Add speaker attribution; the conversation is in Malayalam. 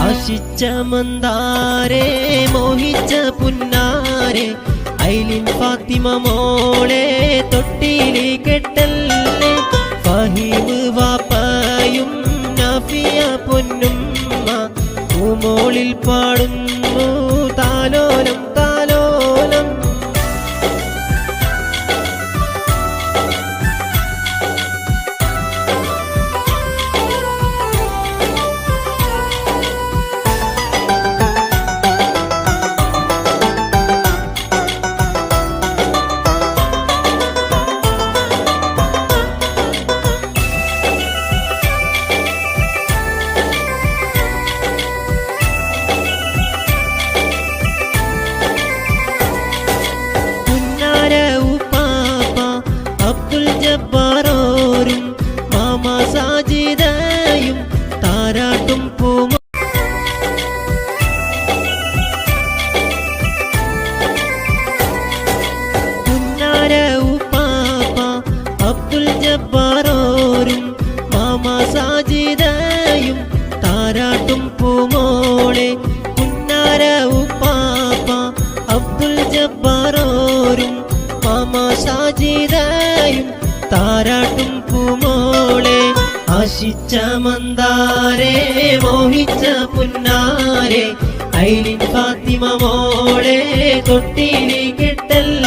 Speaker 1: ആശിച്ച മന്ദാരേ മോഹിച്ച പുന്നാരെ ഐലിൻ ഫാത്തിമ മോളെ തൊട്ടിലി കെട്ടല്ലേ ഫഹീമ് വാപ്പയും നാഫിയ പൊന്നുമ്മ പൂമോളിൽ പാടുന്നു താലോലം താലോലം. ജബ്ബാറോരും മാമ സാജിദയും താരാട്ടും പൂമ പുന്നാര ഉപ്പാപ്പ അബ്ദുൽ ജബ്ബാറോരും മാമ സാജിദയും താരാട്ടും പൂമോളെ പുന്നാര ഉപ്പാപ്പ അബ്ദുൽ ജബ്ബാറോരും മാമ സാജിദയും താരാട്ടും പൂമോളെ ആശിച്ച മന്ദാരേ മോഹിച്ച പുന്നാരെ ഐലിൻ ഫാത്തിമ മോളെ തൊട്ടിലി കെട്ടല്ല